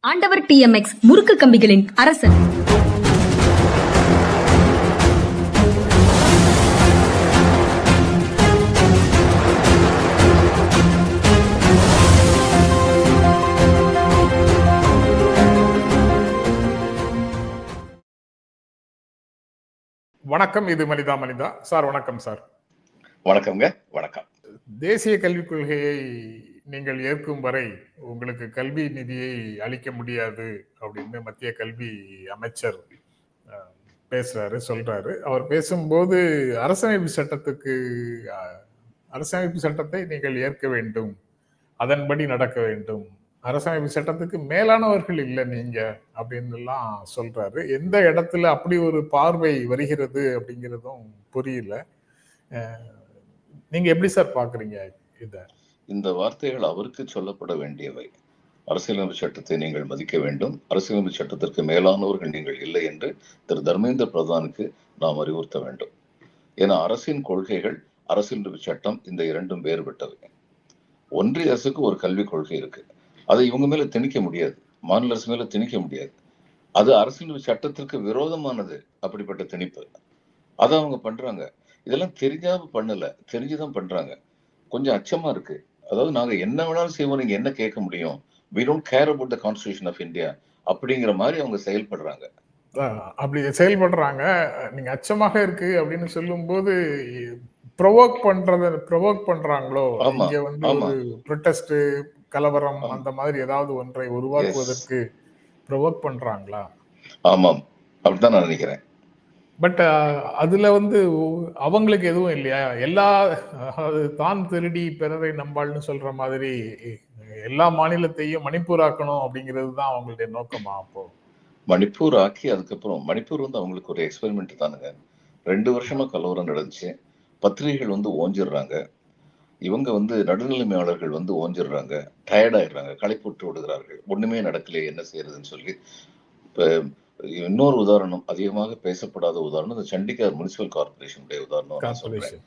ஆண்டவர் TMX முறுக்கு கம்பிகளின் அரசன். வணக்கம். இது மனிதா மனிதா. சார் வணக்கம் சார். வணக்கம்ங்க. வணக்கம். தேசிய கல்விக் கொள்கையை நீங்கள் ஏற்கும் வரை உங்களுக்கு கல்வி நிதியை அளிக்க முடியாது அப்படின்னு மத்திய கல்வி அமைச்சர் பேசுறாரு, சொல்றாரு. அவர் பேசும்போது அரசமைப்பு சட்டத்தை நீங்கள் ஏற்க வேண்டும், அதன்படி நடக்க வேண்டும், அரசமைப்பு சட்டத்துக்கு மேலானவர்கள் இல்லை நீங்க அப்படின்னு எல்லாம் சொல்றாரு. எந்த இடத்துல அப்படி ஒரு பார்வை வருகிறது அப்படிங்கிறதும் புரியல. நீங்க எப்படி சார் பாக்குறீங்க இத? இந்த வார்த்தைகள் அவருக்கு சொல்லப்பட வேண்டியவை. அரசியலமைப்பு சட்டத்தை நீங்கள் மதிக்க வேண்டும், அரசியலமைப்பு சட்டத்திற்கு மேலானவர்கள் நீங்கள் இல்லை என்று திரு தர்மேந்திர பிரதானுக்கு நாம் அறிவுறுத்த வேண்டும். ஏன்னா அரசின் கொள்கைகள், அரசியலமைப்பு சட்டம் இந்த இரண்டும் வேறுபட்டவை. ஒன்றிய அரசுக்கு ஒரு கல்விக் கொள்கை இருக்கு, அதை இவங்க மேல திணிக்க முடியாது, மாநில அரசு மேல திணிக்க முடியாது. அது அரசியலமைப்பு சட்டத்திற்கு விரோதமானது. அப்படிப்பட்ட திணிப்பு அதை அவங்க பண்றாங்க. இதெல்லாம் தெரிஞ்சாம பண்ணல, தெரிஞ்சுதான் பண்றாங்க. கொஞ்சம் அச்சமா இருக்கு. அதாவது நாங்க என்ன வேணாலும் செய்வோம், நீங்க என்ன கேட்க முடியும், we don't care about the constitution of India அப்படிங்கிற மாதிரி அவங்க செயல்படுறாங்க. அப்படி செயல்படுறாங்க. நீங்க அச்சமாக இருக்கு அப்படின்னு சொல்லும் போது ப்ரொவோக் பண்றாங்களோ, இங்க வந்து ஒரு ப்ரொடெஸ்ட், கலவரம் அந்த மாதிரி ஏதாவது ஒன்றை உருவாக்குவதற்கு ப்ரொவோக் பண்றாங்களா? ஆமாம், அப்படிதான் நான் நினைக்கிறேன். பட் அதுல வந்து அவங்களுக்கு எதுவும் இல்லையா? எல்லா தான் திருடி பிறரை நம்பாள்னு சொல்ற மாதிரி எல்லா மாநிலத்தையும் மணிப்பூர் ஆக்கணும் அப்படிங்கிறது தான் அவங்களுடைய நோக்கமா? அப்போ மணிப்பூர் ஆக்கி அதுக்கப்புறம் மணிப்பூர் வந்து அவங்களுக்கு ஒரு எக்ஸ்பெரிமெண்ட் தானுங்க. 2 வருஷமா கலவரம் நடந்துச்சு. பத்திரிகைகள் வந்து ஓஞ்சிடுறாங்க, இவங்க வந்து நடுநிலைமையாளர்கள் வந்து ஓஞ்சிடுறாங்க, டயர்டாயிடுறாங்க, களைப்புற்று விடுகிறார்கள். ஒண்ணுமே நடக்கலையே, என்ன செய்யறதுன்னு சொல்லி. இப்ப இன்னொரு உதாரணம், அதிகமாக பேசப்படாத உதாரணம், இந்த சண்டிகர் முனிசிபல் கார்பரேஷனுடைய உதாரணம் நான் சொல்றேன்.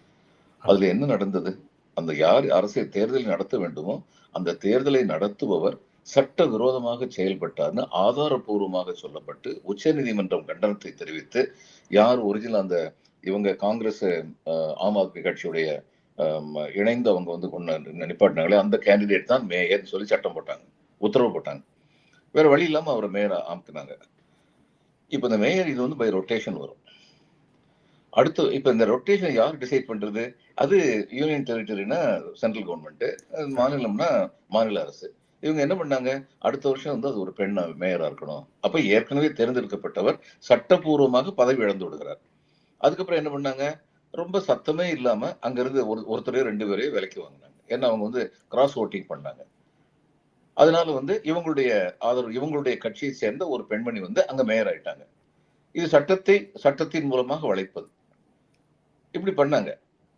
அதுல என்ன நடந்தது? அந்த யார் அரசியல் தேர்தலை நடத்த வேண்டுமோ அந்த தேர்தலை நடத்துபவர் சட்ட விரோதமாக செயல்பட்டார்னு ஆதாரபூர்வமாக சொல்லப்பட்டு உச்ச நீதிமன்றம் கண்டனத்தை தெரிவித்து, யார் ஒரிஜினல் அந்த இவங்க காங்கிரஸ் ஆம் ஆத்மி கட்சியுடைய இணைந்து அவங்க வந்து நிப்பாட்டினாங்களே அந்த கேண்டிடேட் தான் மேயர்னு சொல்லி சட்டம் போட்டாங்க, உத்தரவு போட்டாங்க. வேற வழி இல்லாம அவரை மேயர் ஆக்கினாங்க. இப்ப இந்த மேயர் இது வந்து பை ரொட்டேஷன் வரும். அடுத்து இப்ப இந்த ரொட்டேஷன் யார் டிசைட் பண்றது? அது யூனியன் டெரிட்டரினா சென்ட்ரல் கவர்மெண்ட், மாநிலம்னா மாநில அரசு. இவங்க என்ன பண்ணாங்க, அடுத்த வருஷம் வந்து அது ஒரு பெண் மேயரா இருக்கணும். அப்ப ஏற்கனவே தேர்ந்தெடுக்கப்பட்டவர் சட்டப்பூர்வமாக பதவி இழந்து விடுகிறார். அதுக்கப்புறம் என்ன பண்ணாங்க, ரொம்ப சத்தமே இல்லாம அங்கிருந்து ஒருத்தரையோ 2 பேரையோ விலைக்கு வாங்கினாங்க. ஏன்னா அவங்க வந்து கிராஸ் ஓட்டிங் பண்ணாங்க. அதனால வந்து இவங்களுடைய ஆதரவு, இவங்களுடைய கட்சியை சேர்ந்த ஒரு பெண்மணி வந்து அங்க மேயர் ஆயிட்டாங்க. இது சட்டத்தின் மூலமாக வளைப்பது. இப்படி பண்ணாங்க.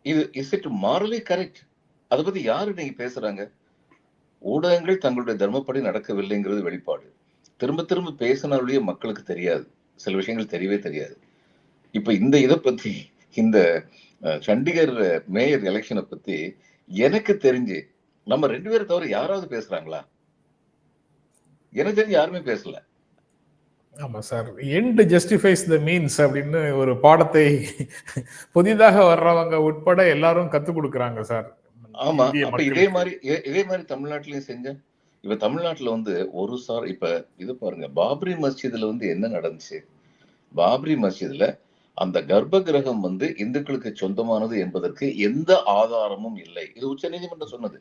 இது இஸ் இட் மாரலி கரெக்ட்? அதை பத்தி யாரு நீங்க பேசுறாங்க? ஊடகங்கள் தங்களுடைய தர்மப்படி நடக்கவில்லைங்கிறது வெளிப்பாடு. திரும்ப திரும்ப பேசினாலேயே மக்களுக்கு தெரியாது, சில விஷயங்கள் தெரியவே தெரியாது. இப்ப இந்த இதை பத்தி, இந்த சண்டிகர் மேயர் எலெக்ஷனை பத்தி எனக்கு தெரிஞ்சு நம்ம 2 பேரை தவிர யாராவது பேசுறாங்களா? எனக்கு தெரிஞ்சு யாருமே பேசல. ஆமா sir, end justifies the means அப்படின்னு ஒரு பாடத்தை புதிதாக வர்றவங்க உட்பட எல்லாரும் கத்து கொடுக்கறாங்க சார். ஆமா, அப்ப இதே மாதிரி தமிழ்நாட்டிலயும் செஞ்ச. இப்ப தமிழ்நாட்டுல வந்து ஒரு சார் இப்ப இது பாருங்க, பாபரி மஸ்ஜித்ல வந்து என்ன நடந்துச்சு? பாபரி மஸ்ஜித்ல அந்த கர்ப்ப கிரகம் வந்து இந்துக்களுக்கு சொந்தமானது என்பதற்கு எந்த ஆதாரமும் இல்லை. இது உச்ச நீதிமன்றம் சொன்னது.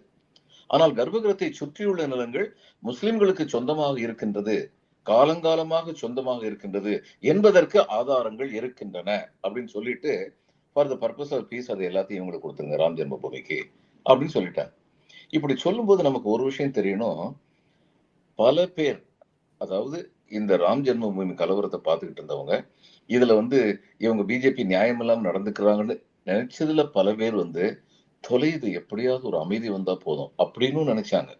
ஆனால் கர்ப்ப கிரகத்தை சுற்றியுள்ள நிலங்கள் முஸ்லிம்களுக்கு சொந்தமாக இருக்கின்றது, காலங்காலமாக சொந்தமாக இருக்கின்றது என்பதற்கு ஆதாரங்கள் இருக்கின்றன அப்படின்னு சொல்லிட்டு, for the purpose of peace அதை எல்லாத்தையும் இவங்களுக்கு கொடுத்துருங்க ராம் ஜென்ம பூமிக்கு அப்படின்னு சொல்லிட்டாங்க. இப்படி சொல்லும்போது நமக்கு ஒரு விஷயம் தெரியணும், பல பேர், அதாவது இந்த ராம் ஜென்ம பூமி கலவரத்தை பார்த்துக்கிட்டு இருந்தவங்க, இதுல வந்து இவங்க பிஜேபி நியாயம் இல்லாம நடந்துக்கிறாங்கன்னு நினைச்சதுல பல பேர் வந்து தொலைது, எப்படியாவது ஒரு அமைதி வந்தா போதும் அப்படின்னு நினைச்சாங்க.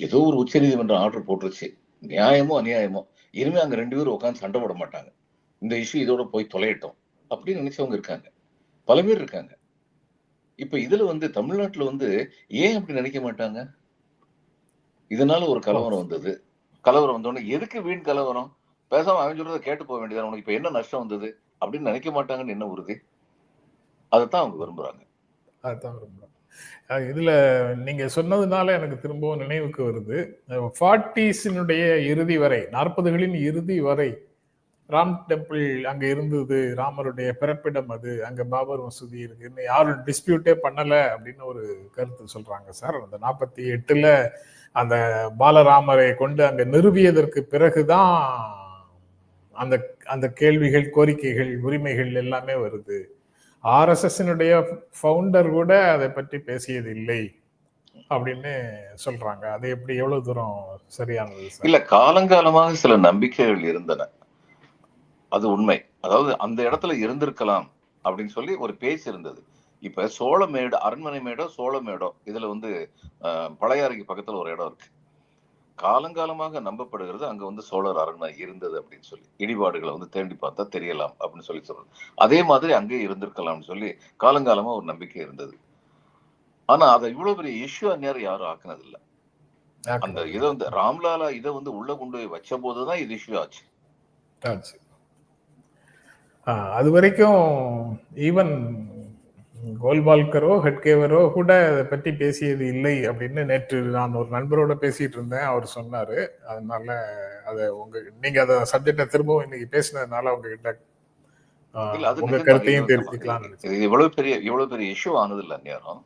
ஏதோ ஒரு உச்ச நீதிமன்றம் ஆர்டர் போட்டுருச்சு, நியாயமோ அநியாயமோ, இனிமே அங்க 2 பேரும் உட்காந்து சண்டை போட மாட்டாங்க, இந்த இஷ்யூ இதோட போய் தொலையட்டும் அப்படின்னு நினைச்சவங்க இருக்காங்க, பல பேர் இருக்காங்க. இப்ப இதுல வந்து தமிழ்நாட்டுல வந்து ஏன் அப்படி நினைக்க மாட்டாங்க? இதனால ஒரு கலவரம் வந்தது. கலவரம் வந்தோடனே எதுக்கு வீண் கலவரம், பேசாம அவன் சொல்றதை கேட்டு போக வேண்டியது, உனக்கு இப்ப என்ன நஷ்டம் வந்தது அப்படின்னு நினைக்க மாட்டாங்கன்னு என்ன உறுதி? அதைத்தான் அவங்க விரும்புறாங்க. அதுதான் விரும்புறேன். இதுல நீங்க சொன்னதுனால எனக்கு திரும்பவும் நினைவுக்கு வருது, 40s இறுதி வரை, 40களின் இறுதி வரை ராம் டெம்பிள் அங்க இருந்தது, ராமருடைய பிறப்பிடம் அது, அங்க பாபர் மசூதி இருக்குன்னு யாரும் டிஸ்பியூட்டே பண்ணல அப்படின்னு ஒரு கருத்து சொல்றாங்க சார். அந்த 48ல அந்த பாலராமரை கொண்டு அங்க நிறுவியதற்கு பிறகுதான் அந்த அந்த கேள்விகள், கோரிக்கைகள், உரிமைகள் எல்லாமே வருது. ஆர்எஸ்எஸ்னுடைய ஃபவுண்டர் கூட அதை பற்றி பேசியது இல்லை அப்படின்னு சொல்றாங்க. அது எப்படி, எவ்வளவு தூரம் சரியானது சார்? இல்ல, காலங்காலமாக சில நம்பிக்கைகள் இருந்தன, அது உண்மை. அதாவது அந்த இடத்துல இருந்திருக்கலாம் அப்படின்னு சொல்லி ஒரு பேச்சு இருந்தது. இப்ப சோளமேடு, அரண்மனை மேடோ சோளமேடோ, இதுல வந்து பழையாறைக்கு பக்கத்துல ஒரு இடம் இருக்கு. காலங்காலமாக நம்பப்படுகிறது அங்க வந்து சோழர் அரண்மனை இருந்தது அப்படின்னு சொல்லி. இடிபாடுகளை வந்து தேண்டி பார்த்தா தெரியலாம் அப்படின்னு சொல்லி சொல்றது. அதே மாதிரி அங்கே இருந்திருக்கலாம்னு சொல்லி காலங்காலமா ஒரு நம்பிக்கை இருந்தது. ஆனா அதை இவ்வளவு பெரிய இஷ்யூ அந்நேரம் யாரும் ஆக்குனது இல்ல. அந்த இதை வந்து ராம்லாலா இதை வந்து உள்ள கொண்டு போய் வச்ச போதுதான் இது இஷ்யூ ஆச்சு. அது வரைக்கும் ஈவன் கோல்வால்கரோ ஹெட்கேவரோ கூட அதை பற்றி பேசியது இல்லை அப்படின்னு நேற்று நான் ஒரு நண்பரோட பேசிட்டு இருந்தேன், அவர் சொன்னாரு. அதனால அதை நீங்க அதை சப்ஜெக்டை திரும்பவும் இன்னைக்கு பேசினதுனால உங்ககிட்ட உங்க கருத்தையும் தெரிஞ்சுக்கலாம். இவ்வளவு பெரிய இஷ்யூ ஆனது இல்ல நேரம்.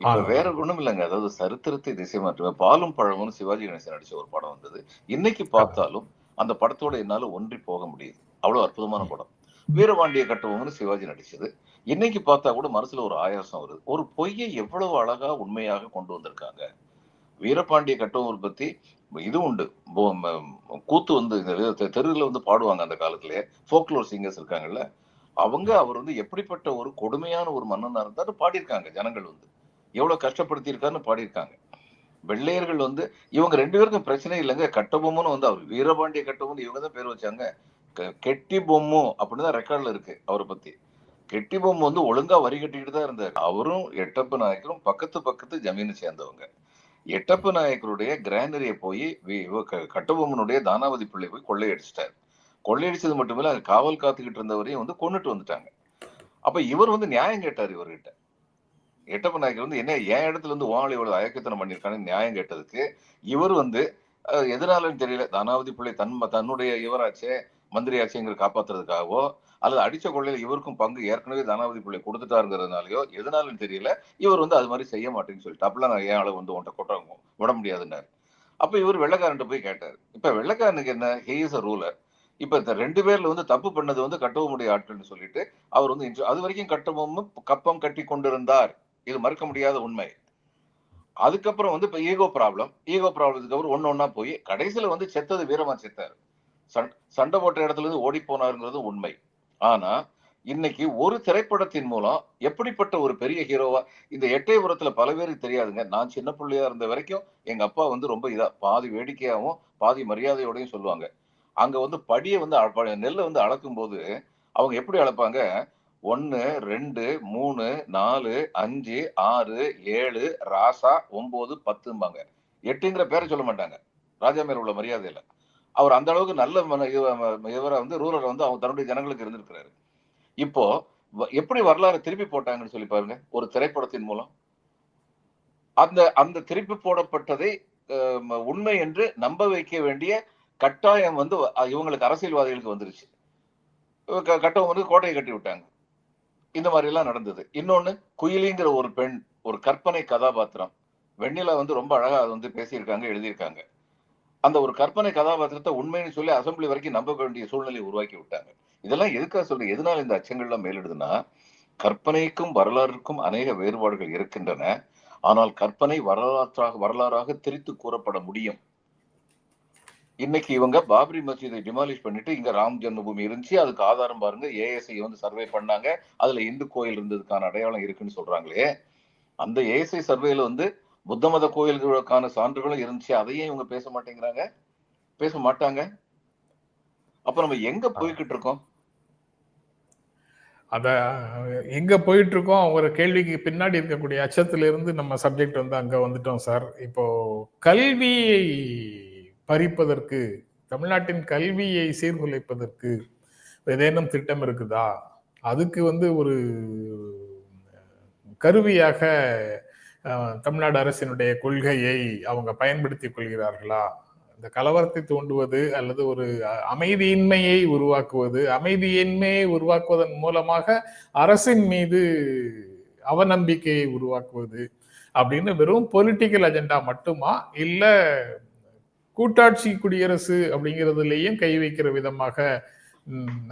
இப்ப வேற ஒண்ணும் இல்லைங்க. அதாவது சரித்திரத்தை திசை மாற்றுவேன். பாலும் பழமும் சிவாஜி கணேசன் நடிச்ச ஒரு படம் வந்தது. இன்னைக்கு பார்த்தாலும் அந்த படத்தோட என்னால ஒன்றி போக முடியுது. அவ்வளவு அற்புதமான படம். வீரபாண்டிய கட்டபொம்மன் சிவாஜி நடிச்சது. இன்னைக்கு பார்த்தா கூட மனசுல ஒரு ஆயாசம் வருது. ஒரு பொய்யை எவ்வளவு அழகா உண்மையாக கொண்டு வந்திருக்காங்க. வீரபாண்டிய கட்டபொம்மன் பத்தி இது உண்டு, கூத்து வந்து தெருவில் வந்து பாடுவாங்க அந்த காலத்திலேயே. ஃபோக்லோர் சிங்கர்ஸ் இருக்காங்கல்ல, அவர் வந்து எப்படிப்பட்ட ஒரு கொடுமையான ஒரு மன்னனா இருந்தாரு பாடியிருக்காங்க. ஜனங்கள் வந்து எவ்வளவு கஷ்டப்படுத்தி இருக்காருன்னு பாடியிருக்காங்க. வெள்ளையர்கள் வந்து இவங்க 2 பேருக்கும் பிரச்சனை இல்லைங்க. கட்டபொம்மன் வந்து அவர் வீரபாண்டிய கட்டபொம்மன் இவங்க தான் பேர் வச்சாங்க. கெட்டி பொம்மு அப்படின்னு தான் ரெக்கார்ட்ல இருக்கு அவரை பத்தி. கெட்டி பொம்மு வந்து ஒழுங்கா வரி கட்டிக்கிட்டு தான் இருந்தார். அவரும் எட்டப்ப நாயக்கரும் பக்கத்து ஜமீனை சேர்ந்தவங்க. எட்டப்ப நாயக்கருடைய கிரானரியை போய் கட்டபொம்மனுடைய தானாவதி பிள்ளை போய் கொள்ளையடிச்சிட்டாரு. கொள்ளையடிச்சது மட்டுமில்ல, அங்க காவல் காத்துக்கிட்டு இருந்தவரையும் வந்து கொண்டுட்டு வந்துட்டாங்க. அப்ப இவர் வந்து நியாயம் கேட்டார் இவர்கிட்ட. எட்டப்ப நாயக்கர் வந்து என்ன என் இடத்துல இருந்து ஓனாளி இவ்வளவு அயக்கத்தனம் பண்ணிருக்கான்னு நியாயம் கேட்டதுக்கு இவர் வந்து எதனாலன்னு தெரியல, தானாவதி பிள்ளை தன்னுடைய இவராச்சே மந்திரியாச்சேங்கிற காப்பாத்துறதுக்காகவோ அல்லது அடிச்ச கொள்ளையில இவருக்கும் பங்கு ஏற்கனவே தானாவதி பிள்ளை கொடுத்துட்டாருங்கிறதுனாலயோ எதனாலும் தெரியல, இவர் வந்து அது மாதிரி செய்ய மாட்டேன்னு சொல்லிட்டு அப்பெல்லாம் நான் ஏன் அளவு வந்து உன்ட்ட கொட்டாங்க விட முடியாதுன்னாரு. அப்ப இவர் வெள்ளைக்காரன்ட்ட போய் கேட்டாரு. இப்ப வெள்ளைக்காரனுக்கு என்ன, ஹி இஸ் அ ரூலர். இப்ப இந்த 2 பேர்ல வந்து தப்பு பண்ணது வந்து கட்டபொம்முடைய ஆட்கள்னு சொல்லிட்டு அவர் வந்து அது வரைக்கும் கட்டபொம்மன் கப்பம் கட்டி கொண்டிருந்தார். இது மறுக்க முடியாத உண்மை. அதுக்கப்புறம் வந்து இப்ப ஈகோ ப்ராப்ளத்துக்கு அவர் ஒன்னா போய் கடைசியில வந்து செத்தது வீரமா செத்தாரு. சண்டை போட்ட இடத்துல இருந்து ஓடி போனாருங்கிறது உண்மை. ஆனா இன்னைக்கு ஒரு திரைப்படத்தின் மூலம் எப்படிப்பட்ட ஒரு பெரிய ஹீரோவா, இந்த எட்டயபுரத்துல பல பேருக்கு தெரியாதுங்க. நான் சின்ன பிள்ளையா இருந்த வரைக்கும் எங்க அப்பா வந்து ரொம்ப இதா பாதி வேடிக்கையாவும் பாதி மரியாதையோடையும் சொல்லுவாங்க. அங்க வந்து படியை வந்து நெல்லை வந்து அளக்கும் போது அவங்க எப்படி அளப்பாங்க, 1 2 3 4 5 6 7 ராசா 9 10ம்பாங்க. 8ங்கிற பேரை சொல்ல மாட்டாங்க. ராஜா மேல உள்ள மரியாதையில அவர் அந்த அளவுக்கு நல்ல இவரை வந்து ரூலர் வந்து அவங்க தன்னுடைய ஜனங்களுக்கு இருந்திருக்கிறாரு. இப்போ எப்படி வரலாறு திருப்பி போட்டாங்கன்னு சொல்லி பாருங்க ஒரு திரைப்படத்தின் மூலம். அந்த திருப்பி போடப்பட்டதை உண்மை என்று நம்ப வைக்க வேண்டிய கட்டாயம் வந்து இவங்களுக்கு அரசியல்வாதிகளுக்கு வந்துருச்சு. கட்டவங்க வந்து கோட்டையை கட்டி விட்டாங்க. இந்த மாதிரி எல்லாம் நடந்தது. இன்னொன்னு, குயிலிங்கிற ஒரு பெண், ஒரு கற்பனை கதாபாத்திரம். வெண்ணிலா வந்து ரொம்ப அழகா அதை வந்து பேசியிருக்காங்க, எழுதியிருக்காங்க. அந்த ஒரு கற்பனை கதாபாத்திரத்தை உண்மைன்னு சொல்லி அசம்பிளி வரைக்கும் நம்ப வேண்டிய சூழ்நிலையை உருவாக்கி விட்டாங்க. இதெல்லாம் எதுக்காக சொல்றேன், எதனால இந்த அச்சங்கள்லாம் மேலிடுதுன்னா, கற்பனைக்கும் வரலாறுக்கும் அநேக வேறுபாடுகள் இருக்கின்றன. ஆனால் கற்பனை வரலாறாக திரித்து கூறப்பட முடியும். இன்னைக்கு இவங்க பாபரி மசீதை டிமாலிஷ் பண்ணிட்டு இங்க ராம் ஜென்மபூமி இருந்துச்சு, அதுக்கு ஆதாரம் பாருங்க, ஏஎஸ்ஐ வந்து சர்வே பண்ணாங்க, அதுல இந்து கோயில் இருந்ததுக்கான அடையாளம் இருக்குன்னு சொல்றாங்களே. அந்த ஏஎஸ்ஐ சர்வேல வந்து புத்த மத கோயில்களுக்கான சான்றுகளும் இருந்துச்சு, அதையும் இவங்க பேச மாட்டேங்கிறாங்க, பேச மாட்டாங்க. அப்ப நம்ம எங்க போய்கிட்டு இருக்கோம்? அத எங்க போயிட்டு இருக்கோம் அவங்க கேள்விக்கு பின்னாடி இருக்கக்கூடிய அச்சத்திலிருந்து நம்ம சப்ஜெக்ட் வந்து அங்க வந்துட்டோம் சார். இப்போ கல்வியை பறிப்பதற்கு, தமிழ்நாட்டின் கல்வியை சீர்குலைப்பதற்கு ஏதேனும் திட்டம் இருக்குதா? அதுக்கு வந்து ஒரு கருவியாக தமிழ்நாடு அரசினுடைய கொள்கையை அவங்க பயன்படுத்திக் கொள்கிறார்களா? இந்த கலவரத்தை தூண்டுவது அல்லது ஒரு அமைதியின்மையை உருவாக்குவது, அமைதியின்மையை உருவாக்குவதன் மூலமாக அரசின் மீது அவநம்பிக்கையை உருவாக்குவது அப்படின்னு வெறும் பொலிட்டிக்கல் அஜெண்டா மட்டுமா, இல்ல கூட்டாட்சி குடியரசு அப்படிங்கிறதுலயும் கை வைக்கிற விதமாக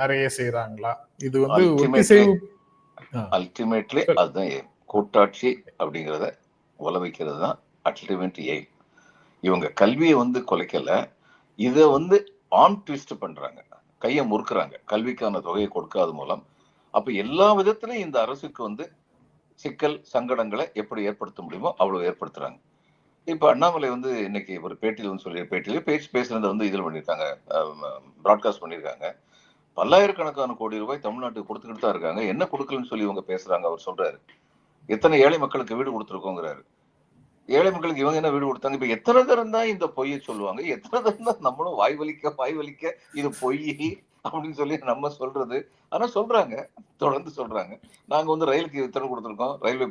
நிறைய செய்யறாங்களா? இது வந்து ஒத்திசைவு அல்டிமேட்லி அதுதான் கூட்டாட்சி அப்படிங்கிறத உலவிக்கிறது தான் அல்டிமேட் எய்ம். இவங்க கல்வியை வந்து குலைக்கல, இதை வந்து ஆன் ட்விஸ்ட் பண்றாங்க, கையை முறுக்குறாங்க கல்விக்கான தொகையை கொடுக்காத மூலம். அப்ப எல்லா விதத்திலையும் இந்த அரசுக்கு வந்து சிக்கல் சங்கடங்களை எப்படி ஏற்படுத்த முடியுமோ அவ்வளவு ஏற்படுத்துறாங்க. இப்ப அண்ணாமலை வந்து இன்னைக்கு ஒரு பேட்டியில் வந்து சொல்லி பேசுறத வந்து இதில் பண்ணியிருக்காங்க, பிராட்காஸ்ட் பண்ணியிருக்காங்க. பல்லாயிரக்கணக்கான கோடி ரூபாய் தமிழ்நாட்டுக்கு கொடுத்துக்கிட்டு தான் இருக்காங்க, என்ன கொடுக்கலன்னு சொல்லி இவங்க பேசுறாங்க. அவர் சொல்றாரு எத்தனை ஏழை மக்களுக்கு வீடு கொடுத்துருக்கோங்கிறாரு. ஏழை மக்களுக்கு இவங்க என்ன வீடு கொடுத்தாங்க? இப்ப எத்தனை தரம் தான் இந்த பொய்யை சொல்லுவாங்க, எத்தனை தரம் தான் நம்மளும் வாய் வலிக்க இது பொய் அப்படின்னு சொல்லி நம்ம சொல்றது. ஆனா சொல்றாங்க, தொடர்ந்து சொல்றாங்க. நாங்க வந்து ரயிலுக்கு இத்தனை கொடுத்துருக்கோம், ரயில்வே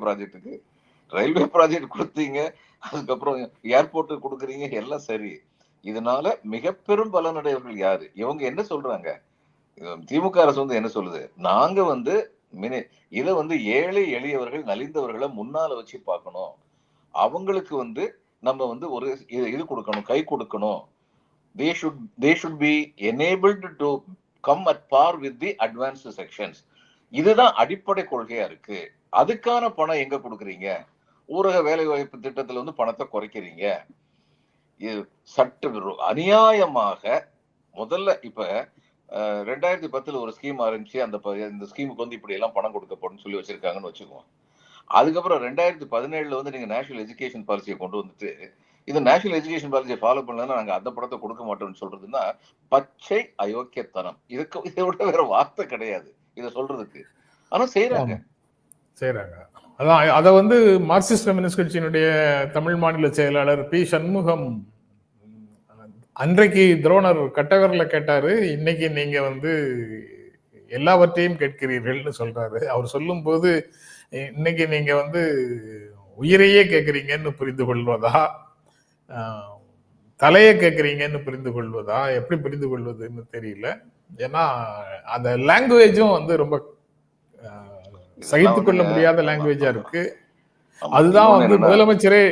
ப்ராஜெக்ட் கொடுத்தீங்க, அதுக்கப்புறம் ஏர்போர்ட் கொடுக்குறீங்க, எல்லாம் சரி. இதனால மிக பெரும் பலனடைவர்கள் யாரு? இவங்க என்ன சொல்றாங்க? திமுக அரசு வந்து என்ன சொல்லுது? நாங்க வந்து இதை வந்து ஏழை எளியவர்கள் நலிந்தவர்களை முன்னால வச்சு பார்க்கணும், அவங்களுக்கு வந்து நம்ம வந்து ஒரு இது கொடுக்கணும், கை கொடுக்கணும். they should be enabled to come at par with the advanced sections. இதுதான் அடிப்படை கொள்கையா இருக்கு. அதுக்கான பணம் எங்க கொடுக்குறீங்க? ஊரக வேலை வாய்ப்பு திட்டத்துல வந்து பணத்தை குறைக்கிறீங்க. சட்ட அநியாயமாக முதல்ல இப்ப 2010 ஒரு ஸ்கீம் ஆரம்பிச்சு இந்த ஸ்கீமுக்கு வந்து இப்படி எல்லாம் பணம் கொடுக்கப்படும் சொல்லி வச்சிருக்காங்கன்னு வச்சுக்குவோம். அதுக்கப்புறம் 2017 வந்து நீங்க நேஷனல் எஜுகேஷன் பாலிசியை கொண்டு வந்துட்டு இந்த நேஷனல் எஜுகேஷன் பாலிசியை ஃபாலோ பண்ணலன்னா நாங்க அந்த படத்தை கொடுக்க மாட்டோம்னு சொல்றதுன்னா பச்சை அயோக்கியத்தனம். இதை விட வேற வார்த்தை கிடையாது இதை சொல்றதுக்கு. ஆனா செய்யறாங்க. அதான் அதை வந்து மார்க்சிஸ்ட் கம்யூனிஸ்ட் கட்சியினுடைய தமிழ் மாநில செயலாளர் பி சண்முகம் அன்றைக்கு துரோணர் கட்டவரில் கேட்டாரு, இன்னைக்கு நீங்க வந்து எல்லாவற்றையும் கேட்கிறீர்கள்னு சொல்றாரு. அவர் சொல்லும் போது இன்னைக்கு நீங்க வந்து உயிரையே கேட்கறீங்கன்னு புரிந்து கொள்வதா, தலையை கேட்கறீங்கன்னு புரிந்து கொள்வதா, எப்படி புரிந்து கொள்வதுன்னு தெரியல. ஏன்னா அந்த லாங்குவேஜும் வந்து ரொம்ப சகித்து கொள்ள முடியாத லாங்குவேஜா இருக்கு. அதுதான் வந்து முதலமைச்சரே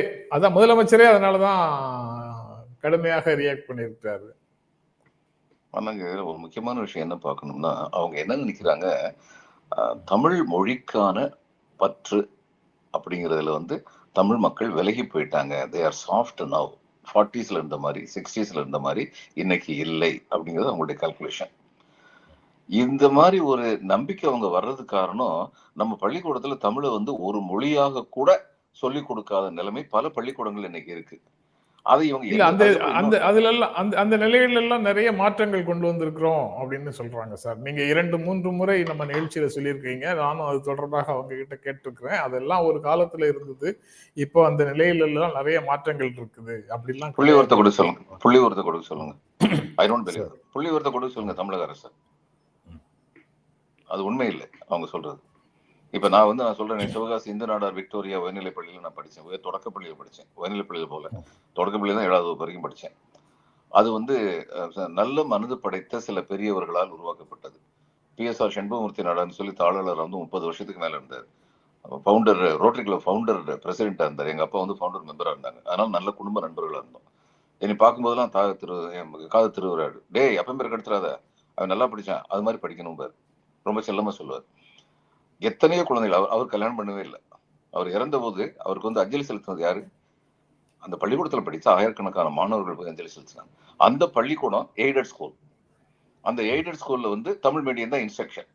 அதனாலதான் கடுமையாக ரியாக்ட் பண்ணியிருக்காரு. ஆனாங்க ஒரு முக்கியமான விஷயம் என்ன பார்க்கணும்னா, அவங்க என்ன நினைக்கிறாங்க, தமிழ் மொழிக்கான பற்று அப்படிங்கிறதுல வந்து தமிழ் மக்கள் விலகி போயிட்டாங்க. They are soft now. 40s இருந்த மாதிரி 60s இருந்த மாதிரி இன்னைக்கு இல்லை அப்படிங்கிறது அவங்களுடைய கால்குலேஷன். இந்த மாதிரி ஒரு நம்பிக்கை அவங்க வர்றது காரணம், நம்ம பள்ளிக்கூடத்துல தமிழை வந்து ஒரு மொழியாக கூட சொல்லிக் கொடுக்காத நிலைமை பல பள்ளிக்கூடங்கள் இன்னைக்கு இருக்கு. அதை இவங்க அந்த நிலையில எல்லாம் நிறைய மாற்றங்கள் கொண்டு வந்திருக்கிறோம் அப்படின்னு சொல்றாங்க சார். நீங்க 2-3 முறை நம்ம நிகழ்ச்சியில சொல்லியிருக்கீங்க, நானும் அது தொடர்பாக அவங்க கிட்ட கேட்டிருக்கிறேன். அதெல்லாம் ஒரு காலத்துல இருந்தது, இப்போ அந்த நிலையில எல்லாம் நிறைய மாற்றங்கள் இருக்குது அப்படிலாம். புள்ளிவரத்தை கொடுக்க சொல்லுங்க. I don't believe. புள்ளிவரத்தை கொடுக்க சொல்லுங்க தமிழக அரசு. அது உண்மை இல்லை அவங்க சொல்றது. இப்ப நான் சொல்றேன், சிவகாசி இந்து நாடார் விக்டோரியா உயர்நிலை பள்ளியில நான் படிச்சேன், தொடக்கப்பள்ளியில படிச்சேன். உயர்நிலை பள்ளியில போல, தொடக்கப்பள்ளியில தான் 7வது வகுப்பு வரைக்கும் படிச்சேன். அது வந்து நல்ல மனது படைத்த சில பெரியவர்களால் உருவாக்கப்பட்டது. PSR சண்முகமூர்த்தி நாடார்னு சொல்லி தாளர் வந்து 30 வருஷத்துக்கு மேல இருந்தார். ஃபவுண்டர், ரோட்டரி கிளப் ஃபவுண்டர் பிரசிடென்டா இருந்தார். எங்க அப்பா வந்து ஃபவுண்டர் மெம்பரா இருந்தாங்க. அதனால நல்ல குடும்ப நண்பர்களா இருந்தோம். என்னை பார்க்கும்போதெல்லாம் காது திருவுறாரு, டேய் அப்பம் பேர் கெடுத்துறாத, அவன் நல்லா படிச்சான், அது மாதிரி படிக்கணும் பாரு, ரொம்ப செல்லமா சொல்லுவார். எத்தனையோ குழந்தைகள், அவர் கல்யாணம் பண்ணவே இல்லை. அவர் இறந்த போது அவருக்கு வந்து அஞ்சலி செலுத்தினது யாரு? அந்த பள்ளிக்கூடத்துல படித்த ஆயிரக்கணக்கான மாணவர்கள் போய் அஞ்சலி செலுத்தினாங்க. அந்த பள்ளிக்கூடம் எய்டட் ஸ்கூல். அந்த எய்டட் ஸ்கூல்ல வந்து தமிழ் மீடியம் தான் இன்ஸ்ட்ரக்ஷன்,